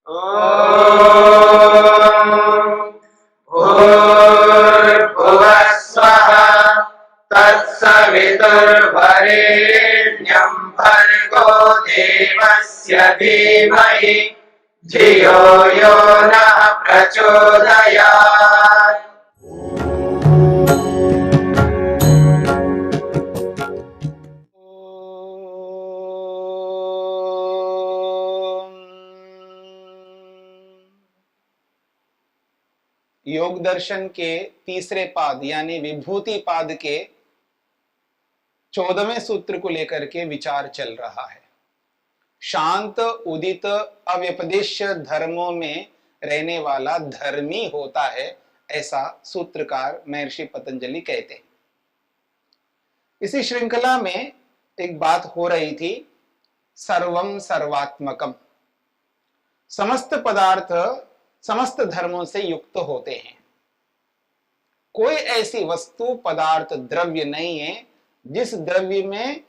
ॐ भूर्भुवः स्वः तत्सवितुर्वरेण्यं भर्गो देवस्य धीमहि धियो यो नः प्रचोदयात्। योग दर्शन के तीसरे पाद यानी विभूति पाद के 14वें सूत्र को लेकर के विचार चल रहा है। शांत उदित अव्यपदेश्य धर्मों में रहने वाला धर्मी होता है, ऐसा सूत्रकार महर्षि पतंजलि कहते हैं। इसी श्रृंखला में एक बात हो रही थी, सर्वम सर्वात्मकम, समस्त पदार्थ समस्त धर्मों से युक्त होते हैं। कोई ऐसी वस्तु पदार्थ द्रव्य नहीं है जिस द्रव्य में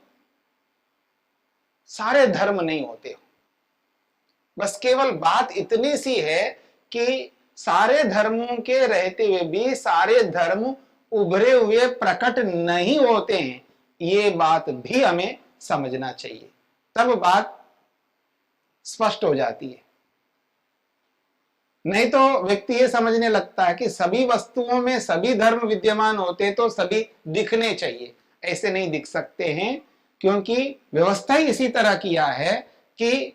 सारे धर्म नहीं होते हो। बस केवल बात इतनी सी है कि सारे धर्मों के रहते हुए भी सारे धर्म उभरे हुए प्रकट नहीं होते हैं, ये बात भी हमें समझना चाहिए, तब बात स्पष्ट हो जाती है। नहीं तो व्यक्ति ये समझने लगता है कि सभी वस्तुओं में सभी धर्म विद्यमान होते तो सभी दिखने चाहिए। ऐसे नहीं दिख सकते हैं, क्योंकि व्यवस्था ही इसी तरह किया है कि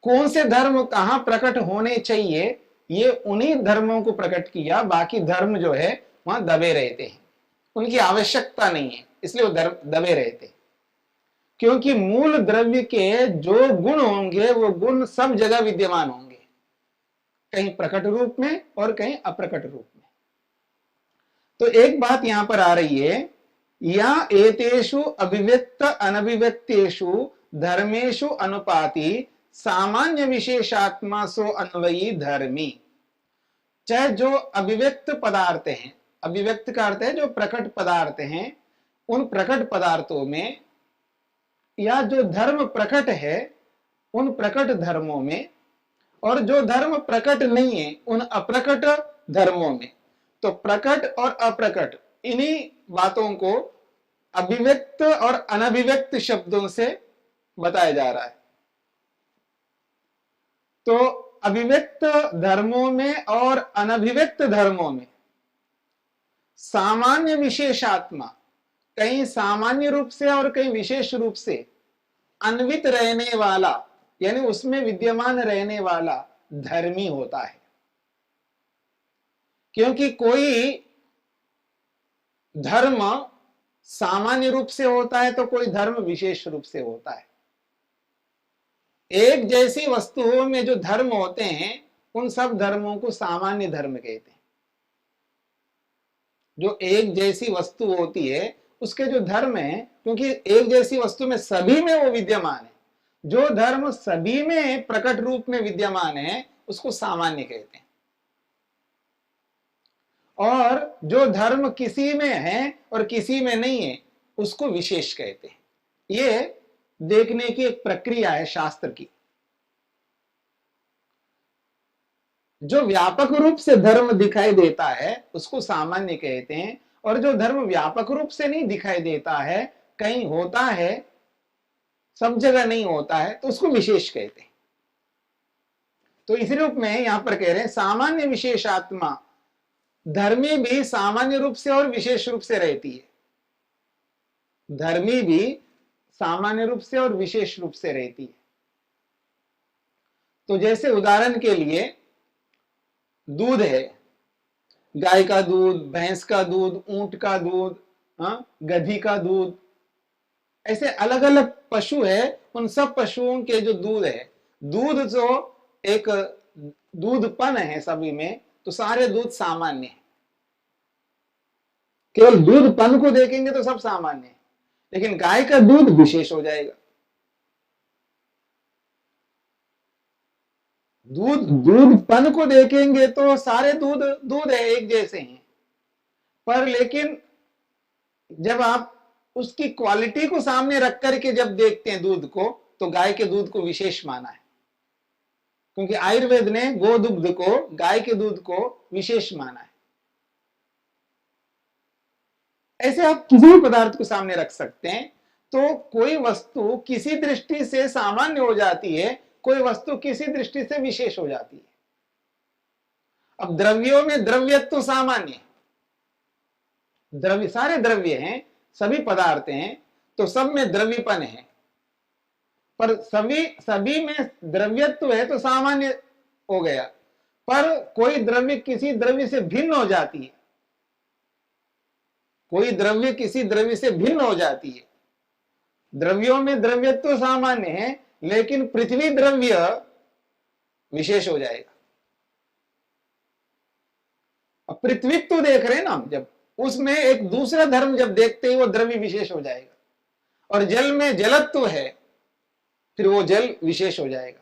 कौन से धर्म कहां प्रकट होने चाहिए, ये उन्हीं धर्मों को प्रकट किया। बाकी धर्म जो है वहां दबे रहते हैं, उनकी आवश्यकता नहीं है, इसलिए वो दबे रहते। क्योंकि मूल द्रव्य के जो गुण होंगे वो गुण सब जगह विद्यमान होंगे, कहीं प्रकट रूप में और कहीं अप्रकट रूप में। तो एक बात यहां पर आ रही है, या एतेषु अभिव्यक्त अनभिव्यक्तेषु धर्मेषु अनुपाति सामान्य विशेषात्मा सो अन्वयी धर्मी। चाहे जो अभिव्यक्त पदार्थ हैं, अभिव्यक्त का अर्थ है जो प्रकट पदार्थ हैं, उन प्रकट पदार्थों में या जो धर्म प्रकट है उन प्रकट धर्मों में, और जो धर्म प्रकट नहीं है उन अप्रकट धर्मों में। तो प्रकट और अप्रकट इन्हीं बातों को अभिव्यक्त और अनभिव्यक्त शब्दों से बताया जा रहा है। तो अभिव्यक्त धर्मों में और अनभिव्यक्त धर्मों में सामान्य विशेषात्मा, कहीं सामान्य रूप से और कहीं विशेष रूप से अन्वित रहने वाला, यानी उसमें विद्यमान रहने वाला धर्मी होता है। क्योंकि कोई धर्म सामान्य रूप से होता है तो कोई धर्म विशेष रूप से होता है। एक जैसी वस्तुओं में जो धर्म होते हैं उन सब धर्मों को सामान्य धर्म कहते हैं। जो एक जैसी वस्तु होती है उसके जो धर्म है, क्योंकि एक जैसी वस्तु में सभी में वो विद्यमान है, जो धर्म सभी में प्रकट रूप में विद्यमान है उसको सामान्य कहते हैं, और जो धर्म किसी में है और किसी में नहीं है उसको विशेष कहते हैं। ये देखने की एक प्रक्रिया है शास्त्र की। जो व्यापक रूप से धर्म दिखाई देता है उसको सामान्य कहते हैं, और जो धर्म व्यापक रूप से नहीं दिखाई देता है, कहीं होता है सब जगह नहीं होता है, तो उसको विशेष कहते हैं। तो इस रूप में यहां पर कह रहे हैं सामान्य विशेषात्मा, धर्मी भी सामान्य रूप से और विशेष रूप से रहती है। धर्मी भी सामान्य रूप से और विशेष रूप से रहती है। तो जैसे उदाहरण के लिए दूध है, गाय का दूध, भैंस का दूध, ऊंट का दूध, गधी का दूध, ऐसे अलग अलग पशु है, उन सब पशुओं के जो दूध है, दूध जो एक दूधपन है सभी में, तो सारे दूध सामान्य है। केवल दूधपन को देखेंगे तो सब सामान्य है, लेकिन गाय का दूध विशेष हो जाएगा। दूधपन को देखेंगे तो सारे दूध है, एक जैसे हैं, पर लेकिन जब आप उसकी क्वालिटी को सामने रख करके जब देखते हैं दूध को, तो गाय के दूध को विशेष माना है। क्योंकि आयुर्वेद ने गोदुग्ध को, गाय के दूध को विशेष माना है। ऐसे आप किसी भी पदार्थ को सामने रख सकते हैं, तो कोई वस्तु किसी दृष्टि से सामान्य हो जाती है, कोई वस्तु किसी दृष्टि से विशेष हो जाती है। अब द्रव्यों में द्रव्यत्व सामान्य है, द्रव्य सारे द्रव्य हैं, सभी पदार्थ हैं, तो सब में द्रव्यपन है, पर सभी में द्रव्यत्व है तो सामान्य हो गया। पर कोई द्रव्य किसी द्रव्य से भिन्न हो जाती है, कोई द्रव्य किसी द्रव्य से भिन्न हो जाती है। द्रव्यों में द्रव्यत्व सामान्य है, लेकिन पृथ्वी द्रव्य विशेष हो जाएगा। अब पृथ्वीत्व देख रहे हैं ना हम, जब उसमें एक दूसरा धर्म जब देखते हैं वो द्रव्य विशेष हो जाएगा। और जल में जलत्व है, फिर वो जल विशेष हो जाएगा।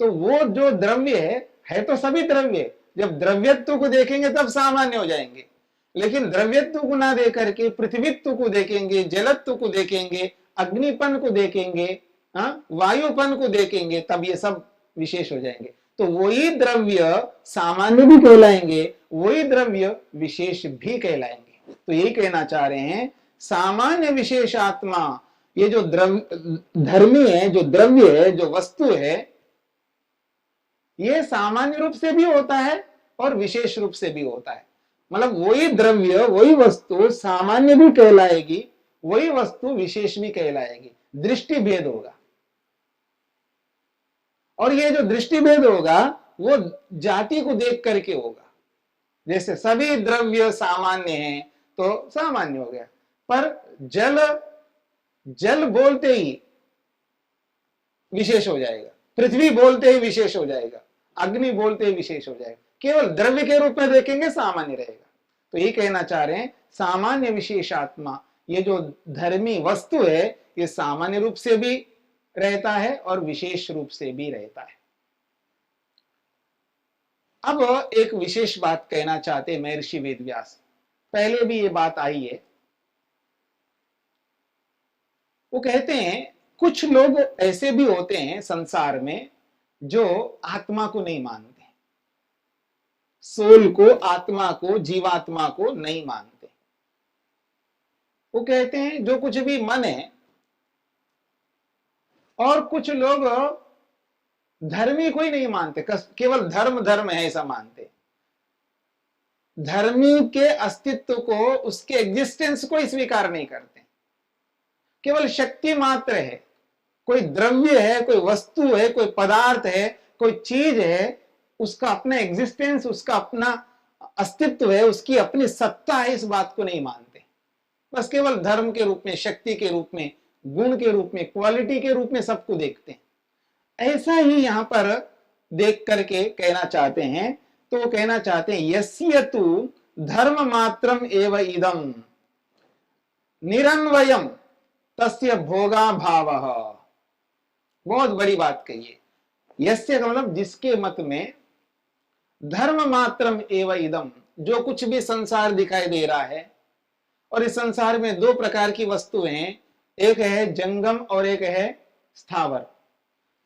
तो वो जो द्रव्य है तो सभी द्रव्य, जब द्रव्यत्व को देखेंगे तब सामान्य हो जाएंगे। लेकिन द्रव्यत्व को ना देख करके पृथ्वीत्व को देखेंगे, जलत्व को देखेंगे, अग्निपन को देखेंगे, वायुपन को देखेंगे, तब ये सब विशेष हो जाएंगे। तो वही द्रव्य सामान्य भी कहलाएंगे, वही द्रव्य विशेष भी कहलाएंगे। तो यही कहना चाह रहे हैं, सामान्य विशेषात्मा, ये जो धर्मी है, जो द्रव्य है, जो वस्तु है, ये सामान्य रूप से भी होता है और विशेष रूप से भी होता है। मतलब वही द्रव्य, वही वस्तु सामान्य भी कहलाएगी, वही वस्तु विशेष भी कहलाएगी। दृष्टि भेद होगा, और ये जो दृष्टि भेद होगा वो जाति को देख करके होगा। जैसे सभी द्रव्य सामान्य हैं तो सामान्य हो गया, पर जल बोलते ही विशेष हो जाएगा, पृथ्वी बोलते ही विशेष हो जाएगा, अग्नि बोलते ही विशेष हो जाएगा। केवल द्रव्य के रूप में देखेंगे सामान्य रहेगा। तो ये कहना चाह रहे हैं, सामान्य विशेषात्मा, ये जो धर्मी वस्तु है, ये सामान्य रूप से भी रहता है और विशेष रूप से भी रहता है। अब एक विशेष बात कहना चाहते महर्षि वेदव्यास, पहले भी ये बात आई है। वो कहते हैं, कुछ लोग ऐसे भी होते हैं संसार में जो आत्मा को नहीं मानते, सोल को, आत्मा को, जीवात्मा को नहीं मानते। वो कहते हैं जो कुछ भी मन है, और कुछ लोग धर्मी को ही नहीं मानते, केवल धर्म है ऐसा मानते। धर्मी के अस्तित्व को, उसके एग्जिस्टेंस को ही स्वीकार नहीं करते। केवल शक्ति मात्र है, कोई द्रव्य है, कोई वस्तु है, कोई पदार्थ है, कोई चीज है, उसका अपना एग्जिस्टेंस, उसका अपना अस्तित्व है, उसकी अपनी सत्ता है, इस बात को नहीं मानते। बस केवल धर्म के रूप में, शक्ति के रूप में, गुण के रूप में, क्वालिटी के रूप में सबको देखते हैं। ऐसा ही यहां पर देख करके कहना चाहते हैं। तो वो कहना चाहते हैं, यस्य तु धर्म मात्रम एव इदम निरन्वयम तस्य भोगा भावः। बहुत बड़ी बात कही है। यस्य का मतलब जिसके मत में धर्म मात्रम एव इदम, जो कुछ भी संसार दिखाई दे रहा है, और इस संसार में दो प्रकार की वस्तुएं हैं, एक है जंगम और एक है स्थावर।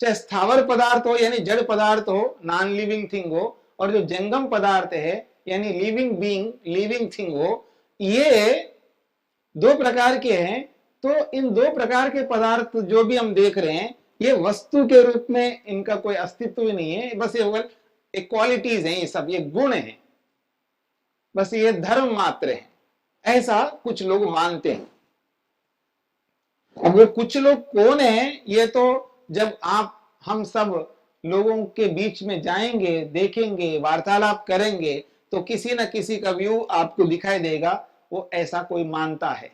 चाहे स्थावर पदार्थ हो यानी जड़ पदार्थ हो, नॉन लिविंग थिंग हो, और जो जंगम पदार्थ है यानी लिविंग बीइंग, लिविंग थिंग हो, ये दो प्रकार के हैं। तो इन दो प्रकार के पदार्थ जो भी हम देख रहे हैं, ये वस्तु के रूप में इनका कोई अस्तित्व ही नहीं है, बस ये एक क्वालिटीज हैं, ये सब ये गुण हैं, बस ये धर्म मात्र है, ऐसा कुछ लोग मानते हैं। अब वो कुछ लोग कौन है, ये तो जब हम सब लोगों के बीच में जाएंगे, देखेंगे, वार्तालाप करेंगे, तो किसी न किसी का व्यू आपको दिखाई देगा, वो ऐसा कोई मानता है।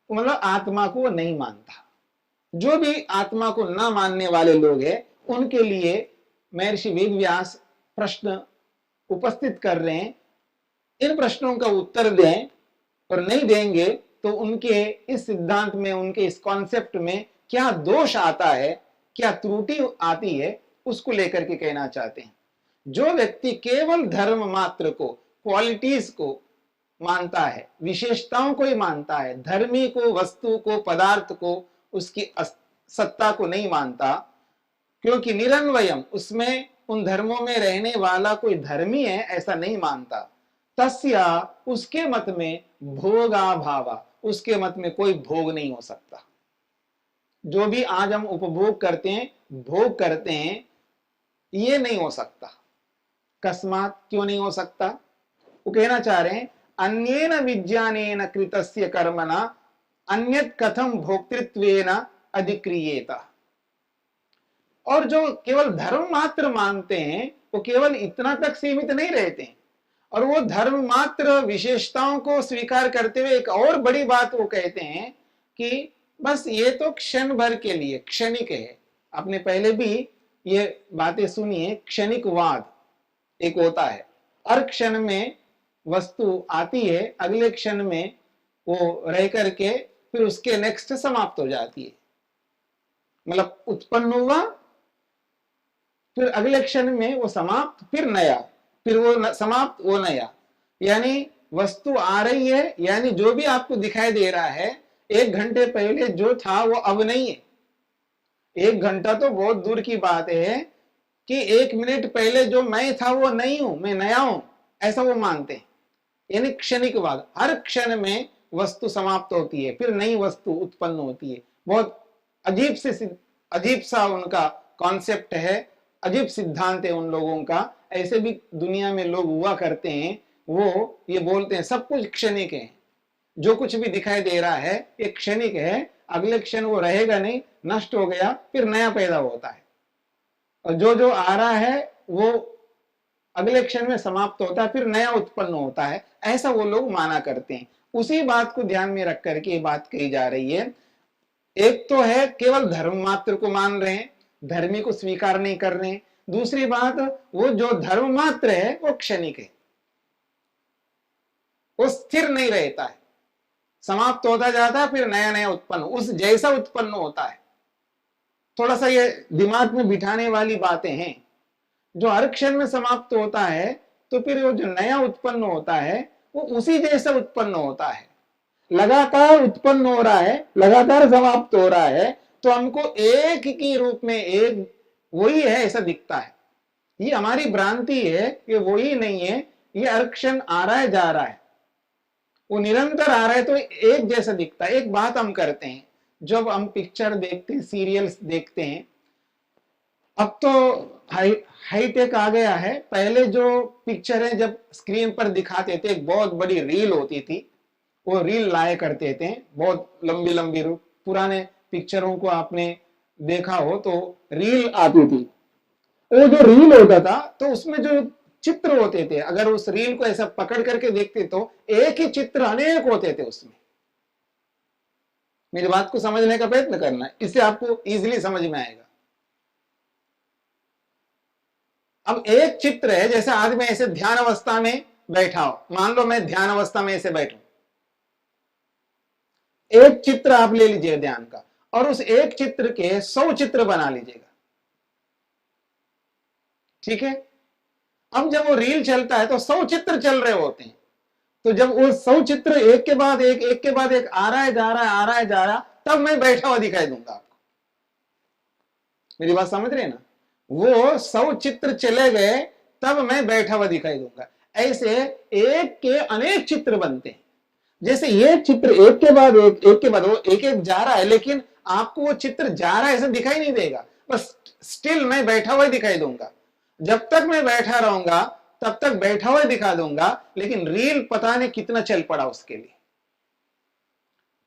मतलब आत्मा को वो नहीं मानता। जो भी आत्मा को न मानने वाले लोग हैं, उनके लिए महर्षि वेदव्यास प्रश्न उपस्थित कर रहे हैं। इन प्रश्नों का उत्तर दें, और नहीं देंगे तो उनके इस सिद्धांत में, उनके इस कॉन्सेप्ट में क्या दोष आता है, क्या त्रुटि आती है, उसको लेकर के कहना चाहते हैं। जो व्यक्ति केवल धर्म मात्र को, क्वालिटीज को मानता है, विशेषताओं को ही मानता है, धर्मी को, वस्तु को, पदार्थ को, उसकी सत्ता को नहीं मानता, क्योंकि निरन्वयम, उसमें उन धर्मों में रहने वाला कोई धर्मी है ऐसा नहीं मानता। तस्या, उसके मत में भोगा भावा, उसके मत में कोई भोग नहीं हो सकता। जो भी आज हम उपभोग करते हैं, भोग करते हैं, ये नहीं हो सकता। कस्मात, क्यों नहीं हो सकता? वो कहना चाह रहे हैं अन्येन विज्ञानेन कृतस्य कर्मणा अन्यत् कथम भोक्तृत्वेन अधिक्रियेत। और जो केवल धर्म मात्र मानते हैं वो केवल इतना तक सीमित नहीं रहते हैं, और वो धर्म मात्र विशेषताओं को स्वीकार करते हुए एक और बड़ी बात वो कहते हैं कि बस ये तो क्षण भर के लिए, क्षणिक है। आपने पहले भी ये बातें सुनी है, क्षणिकवाद एक होता है, हर क्षण में वस्तु आती है, अगले क्षण में वो रह करके फिर उसके नेक्स्ट समाप्त हो जाती है। मतलब उत्पन्न हुआ, फिर अगले क्षण में वो समाप्त, फिर नया, फिर वो समाप्त, वो नया। यानी वस्तु आ रही है, यानी जो भी आपको दिखाई दे रहा है 1 घंटे पहले जो था वो अब नहीं है। 1 घंटा तो बहुत दूर की बात है कि 1 मिनट पहले जो मैं था वो नहीं हूं, मैं नया हूं, ऐसा वो मानते हैं। यानी क्षणिकवाद, हर क्षण में वस्तु समाप्त होती है, फिर नई वस्तु उत्पन्न होती है। बहुत अजीब सा उनका कॉन्सेप्ट है, अजीब सिद्धांत है उन लोगों का। ऐसे भी दुनिया में लोग हुआ करते हैं, वो ये बोलते हैं सब कुछ क्षणिक है, जो कुछ भी दिखाई दे रहा है ये क्षणिक है, अगले क्षण वो रहेगा नहीं, नष्ट हो गया, फिर नया पैदा होता है। और जो आ रहा है वो अगले क्षण में समाप्त होता है, फिर नया उत्पन्न होता है, ऐसा वो लोग माना करते हैं। उसी बात को ध्यान में रख करके ये बात कही जा रही है। एक तो है केवल धर्म मात्र को मान रहे हैं, धर्मी को स्वीकार नहीं कर रहे हैं। दूसरी बात, वो जो धर्म मात्र है वो क्षणिक है, वो स्थिर नहीं रहता है, समाप्त होता जाता है, फिर नया नया उत्पन्न उस जैसा उत्पन्न होता है। थोड़ा सा ये दिमाग में बिठाने वाली बातें हैं। जो हर क्षण में समाप्त होता है, तो फिर वो जो नया उत्पन्न होता है वो उसी जैसा उत्पन्न होता है, लगातार उत्पन्न हो रहा है, लगातार समाप्त हो रहा है, तो हमको एक की रूप में एक वही है ऐसा दिखता है। ये हमारी भ्रांति है, ये वही नहीं है, ये हर क्षण आ रहा है जा रहा है, वो निरंतर आ रहा है, तो एक जैसा दिखता है। एक बात हम करते हैं, जब हम पिक्चर देखते हैं, सीरियल्स देखते हैं, अब तो हाईटेक आ गया है। पहले जो पिक्चर है जब स्क्रीन पर दिखाते थे, एक बहुत बड़ी रील होती थी, वो रील लाया करते थे, बहुत लंबी लंबी पुराने पिक्चरों को आपने देखा हो तो रील आती थी। वो जो रील होता था तो उसमें जो चित्र होते थे, अगर उस रील को ऐसा पकड़ करके देखते तो एक ही चित्र अनेक होते थे उसमें। मेरी बात को समझने का प्रयत्न करना, इससे आपको इजीली समझ में आएगा। अब एक चित्र है, जैसे आज मैं ऐसे ध्यान अवस्था में बैठा हूं, मान लो मैं ध्यान अवस्था में ऐसे बैठूं, एक चित्र आप ले लीजिए ध्यान का, और उस एक चित्र के 100 चित्र बना लीजिएगा, ठीक है। अब जब वो रील चलता है तो 100 चित्र चल रहे होते हैं, तो जब वो 100 चित्र एक के बाद एक आ रहा है जा रहा है, आ रहा है जा रहा, तब मैं बैठा हुआ दिखाई दूंगा आपको। मेरी बात समझ रहे हैं ना? वो 100 चित्र चले गए तब मैं बैठा हुआ दिखाई दूंगा। ऐसे एक के अनेक चित्र बनते हैं। जैसे ये चित्र एक के बाद वो एक एक जा रहा है, लेकिन आपको वो चित्र जा रहा है ऐसा दिखाई नहीं देगा, बस स्टिल मैं बैठा हुआ दिखाई दूंगा। जब तक मैं बैठा रहूंगा तब तक बैठा हुआ दिखा दूंगा, लेकिन रील पता नहीं कितना चल पड़ा उसके लिए।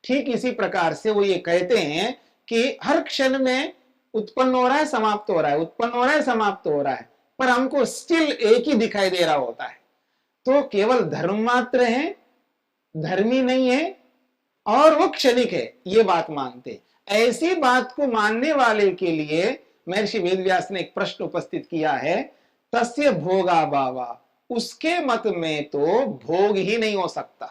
ठीक इसी प्रकार से वो ये कहते हैं कि हर क्षण में उत्पन्न हो रहा है, समाप्त हो रहा है, उत्पन्न हो रहा है, समाप्त हो रहा है, पर हमको स्टिल एक ही दिखाई दे रहा होता है। तो केवल धर्म मात्र है, धर्मी नहीं है, और वो क्षणिक है, ये बात मानते। ऐसी बात को मानने वाले के लिए महर्षि वेदव्यास ने एक प्रश्न उपस्थित किया है, तस्य भोगा भावा, उसके मत में तो भोग ही नहीं हो सकता।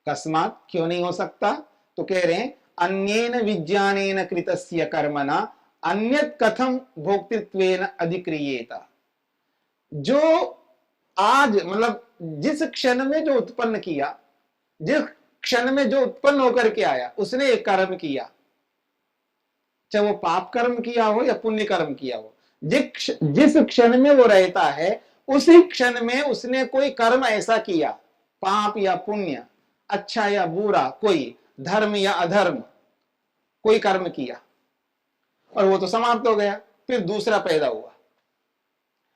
कस्मात, क्यों नहीं हो सकता? तो कह रहे हैं अन्येन विज्ञानेन कृतस्य कर्मणा अन्यत् कथम भोक्तृत्वेन अधिक्रियेत। जो आज मतलब जिस क्षण में जो उत्पन्न किया, जिस क्षण में जो उत्पन्न होकर के आया, उसने एक कर्म किया, चाहे वो पाप कर्म किया हो या पुण्य कर्म किया हो, जिस क्षण में वो रहता है उसी क्षण में उसने कोई कर्म ऐसा किया, पाप या पुण्य, अच्छा या बुरा, कोई धर्म या अधर्म, कोई कर्म किया और वो तो समाप्त हो गया, फिर दूसरा पैदा हुआ।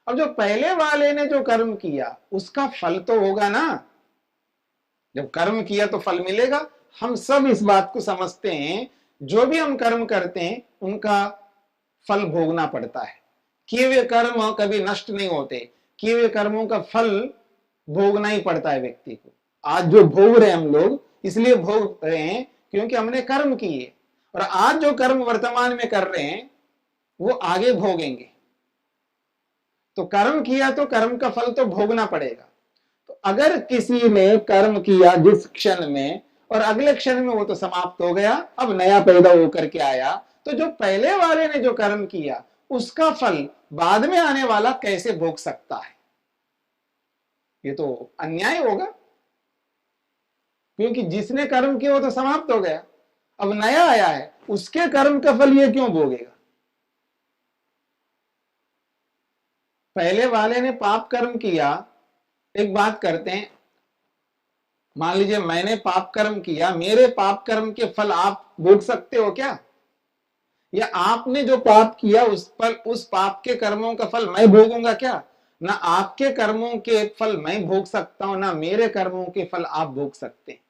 अब जो पहले वाले ने जो कर्म किया उसका फल तो होगा ना, जब कर्म किया तो फल मिलेगा। हम सब इस बात को समझते हैं, जो भी हम कर्म करते हैं उनका फल भोगना पड़ता है। किए हुए कर्म कभी नष्ट नहीं होते, किए हुए कर्मों का फल भोगना ही पड़ता है व्यक्ति को। आज जो भोग रहे हैं हम लोग इसलिए भोग रहे हैं क्योंकि हमने कर्म किए, और आज जो कर्म वर्तमान में कर रहे हैं वो आगे भोगेंगे। तो कर्म किया तो कर्म का फल तो भोगना पड़ेगा। तो अगर किसी ने कर्म किया जिस क्षण में और अगले क्षण में वो तो समाप्त हो गया, अब नया पैदा होकर के आया, तो जो पहले वाले ने जो कर्म किया उसका फल बाद में आने वाला कैसे भोग सकता है? ये तो अन्याय होगा, क्योंकि जिसने कर्म किया वो तो समाप्त हो गया, अब नया आया है, उसके कर्म का फल ये क्यों भोगेगा? पहले वाले ने पाप कर्म किया। एक बात करते हैं, मान लीजिए मैंने पाप कर्म किया, मेरे पाप कर्म के फल आप भोग सकते हो क्या? या आपने जो पाप किया उस पाप के कर्मों का फल मैं भोगूंगा क्या? ना आपके कर्मों के फल मैं भोग सकता हूं, ना मेरे कर्मों के फल आप भोग सकते हैं।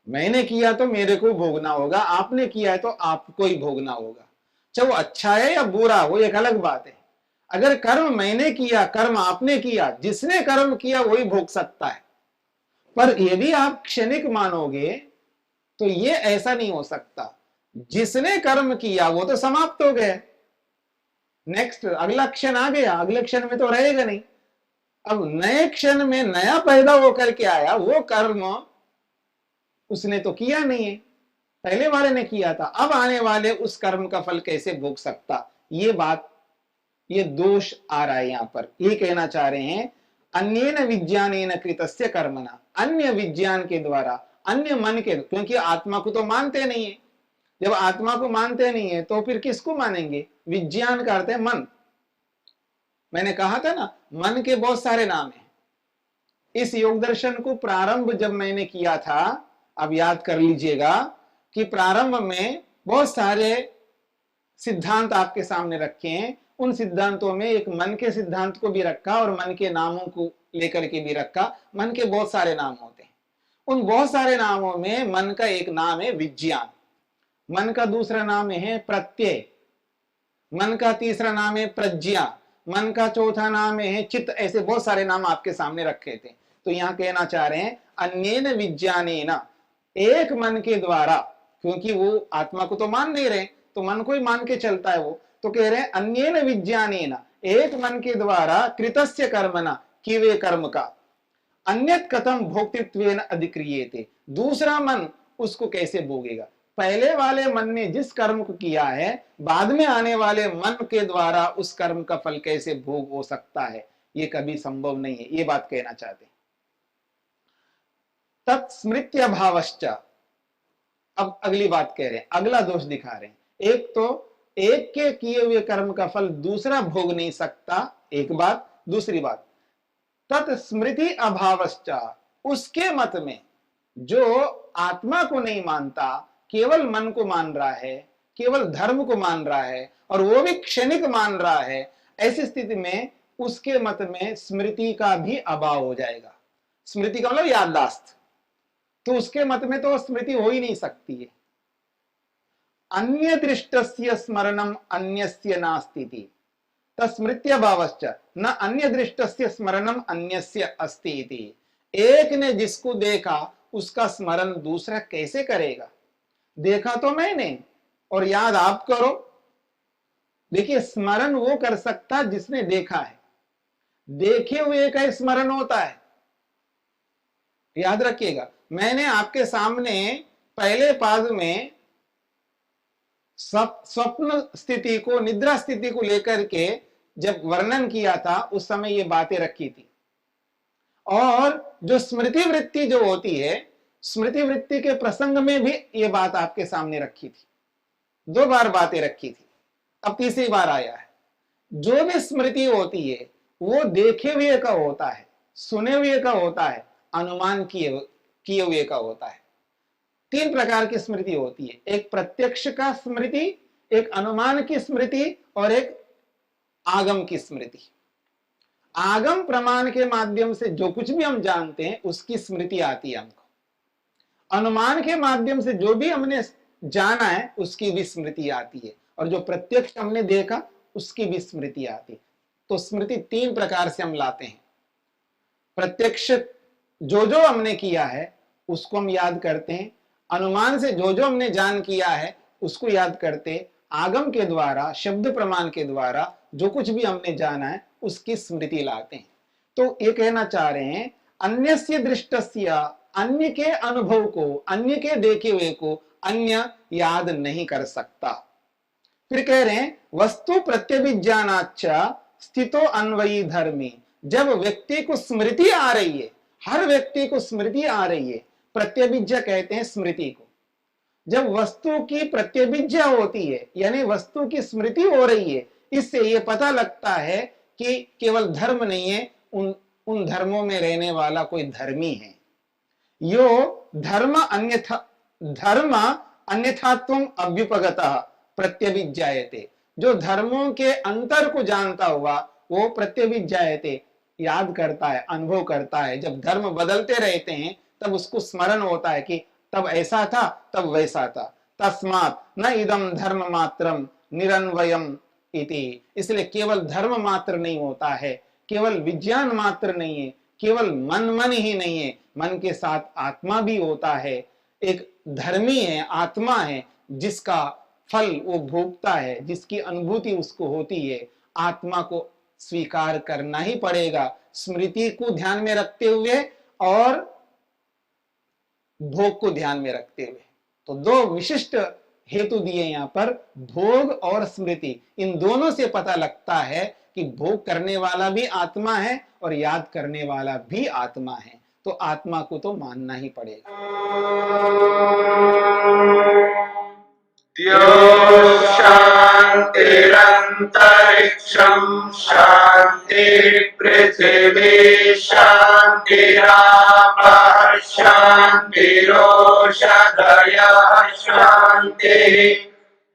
मैंने किया तो मेरे को भोगना होगा, आपने किया है तो आपको ही भोगना होगा। चाहे वो अच्छा है या बुरा, वो एक अलग बात है। अगर कर्म मैंने किया, कर्म आपने किया, जिसने कर्म किया वही भोग सकता है। पर यदि आप क्षणिक मानोगे तो ये ऐसा नहीं हो सकता। जिसने कर्म किया वो तो समाप्त हो गया, नेक्स्ट अगला क्षण आ गया, अगले क्षण में तो रहेगा नहीं। अब नए क्षण में नया पैदा होकर के आया, वो कर्म उसने तो किया नहीं है, पहले वाले ने किया था। अब आने वाले उस कर्म का फल कैसे भोग सकता? ये बात, ये दोष आ रहा है यहां पर। ये कहना चाह रहे हैं अन्येन विज्ञानेन कृतस्य कर्मणा, अन्य विज्ञान के द्वारा, अन्य मन के, क्योंकि आत्मा को तो मानते नहीं है। जब आत्मा को मानते नहीं है तो फिर किसको मानेंगे? विज्ञान का अर्थ है मन। मैंने कहा था ना, मन के बहुत सारे नाम हैं। इस योग दर्शन को प्रारंभ जब मैंने किया था, अब याद कर लीजिएगा कि प्रारंभ में बहुत सारे सिद्धांत आपके सामने रखे हैं। उन सिद्धांतों में एक मन के सिद्धांत को भी रखा और मन के नामों को लेकर के भी रखा। मन के बहुत सारे नाम होते हैं, उन बहुत सारे नामों में मन का एक नाम है विज्ञान, मन का दूसरा नाम है प्रत्यय, मन का तीसरा नाम है प्रज्ञा, मन का चौथा नाम है चित्त। ऐसे बहुत सारे नाम आपके सामने रखे थे। तो यहां कहना चाह रहे हैं अन्येन विज्ञानेन, एक मन के द्वारा, क्योंकि वो आत्मा को तो मान नहीं रहे, तो मन को ही मान के चलता है वो। तो कह रहे हैं अन्येन विज्ञानेन, एक मन के द्वारा, कृतस्य कर्मणा, किए हुए कर्म का, अन्यत कथम भोक्तृत्वेन अधिक्रियेते, दूसरा मन उसको कैसे भोगेगा? पहले वाले मन ने जिस कर्म को किया है, बाद में आने वाले मन के द्वारा उस कर्म का फल कैसे भोग हो सकता है? ये कभी संभव नहीं है, ये बात कहना चाहते हैं। तत्स्मृत्य भावश्च, अब अगली बात कह रहे हैं, अगला दोष दिखा रहे हैं। एक तो एक के किए हुए कर्म का फल दूसरा भोग नहीं सकता, एक बात। दूसरी बात, तत्स्मृति अभावश्च, उसके मत में जो आत्मा को नहीं मानता, केवल मन को मान रहा है, केवल धर्म को मान रहा है, और वो भी क्षणिक मान रहा है, ऐसी स्थिति में उसके मत में स्मृति का भी अभाव हो जाएगा। स्मृति का मतलब याददाश्त, तो उसके मत में तो स्मृति हो ही नहीं सकती है। अन्य दृष्टस्य स्मरणम अन्यस्य नास्ति, तस्मृत्य भावश्च न अन्य दृष्टस्य स्मरणम अन्यस्य अस्ति इति। एक ने जिसको देखा उसका स्मरण दूसरा कैसे करेगा? देखा तो मैंने और याद आप करो। देखिए, स्मरण वो कर सकता जिसने देखा है, देखे हुए का स्मरण होता है। याद रखिएगा, मैंने आपके सामने पहले पाद में स्वप्न स्थिति को, निद्रा स्थिति को लेकर के जब वर्णन किया था, उस समय ये बातें रखी थी। और जो स्मृति वृत्ति जो होती है, स्मृति वृत्ति के प्रसंग में भी ये बात आपके सामने रखी थी। 2 बार बातें रखी थी, अब तीसरी बार आया है। जो भी स्मृति होती है वो देखे हुए का होता है, सुने हुए का होता है, अनुमान किए हुए का होता है। 3 प्रकार की स्मृति होती है, एक प्रत्यक्ष का स्मृति, एक अनुमान की स्मृति और एक आगम की स्मृति। आगम प्रमाण के माध्यम से जो कुछ भी हम जानते हैं उसकी स्मृति आती है हमको, अनुमान के माध्यम से जो भी हमने जाना है उसकी भी स्मृति आती है, और जो प्रत्यक्ष हमने देखा उसकी भी स्मृति आती है। तो स्मृति 3 प्रकार से हम लाते हैं। प्रत्यक्ष जो हमने किया है उसको हम याद करते हैं, अनुमान से जो हमने जान किया है उसको याद करते, आगम के द्वारा, शब्द प्रमाण के द्वारा जो कुछ भी हमने जाना है उसकी स्मृति लाते हैं। तो ये कहना चाह रहे हैं अन्यस्य दृष्टस्य, अन्य के अनुभव को, अन्य के देखे हुए को अन्य याद नहीं कर सकता। फिर कह रहे हैं वस्तु प्रत्यभिज्ञानाच्च स्थितो अन्वयी धर्मी। जब व्यक्ति को स्मृति आ रही है, हर व्यक्ति को स्मृति आ रही है, प्रत्यभिज्ञा कहते हैं स्मृति को। जब वस्तु की प्रत्यभिज्ञा होती है यानी वस्तु की स्मृति हो रही है, इससे यह पता लगता है कि केवल धर्म नहीं है, उन धर्मों में रहने वाला कोई धर्मी है। यो धर्म अन्यथात्वम अभ्युपगतः प्रत्यभिज्ञायते। जो धर्मों के अंतर को जानता हुआ वो प्रत्यभिज्ञायते, याद करता है, अनुभव करता है। जब धर्म बदलते रहते हैं तब उसको स्मरण होता है कि तब ऐसा था, तब वैसा था। तस्मात् न इदम धर्म मात्रम निरन्वयम इति। इसलिए केवल धर्म मात्र नहीं होता है, केवल विज्ञान मात्र नहीं है, केवल मन ही नहीं है, मन के साथ आत्मा भी होता है। एक धर्मी है, आत्मा है, जिसका फल वो भोगता है, जिसकी अनुभूति उसको होती है। आत्मा को स्वीकार करना ही पड़ेगा, स्मृति को ध्यान में रखते हुए और भोग को ध्यान में रखते हुए। तो 2 विशिष्ट हेतु दिए यहाँ पर, भोग और स्मृति। इन दोनों से पता लगता है कि भोग करने वाला भी आत्मा है और याद करने वाला भी आत्मा है। तो आत्मा को तो मानना ही पड़ेगा। शांतिरंतरिक्षम शांति पृथिवी शांतिरापः शांतिरोषधयः शांति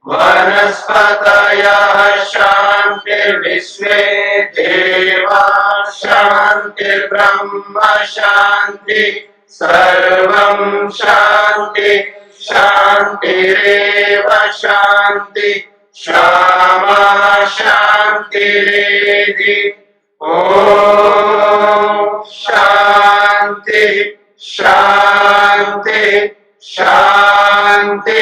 वनस्पतयः शांतिर्विश्वे देवाः शांतिर्ब्रह्म शांति सर्वं शांति शांतिरेव शांति क्षमा शांतिरेधि। ओम शांति शांति शांति।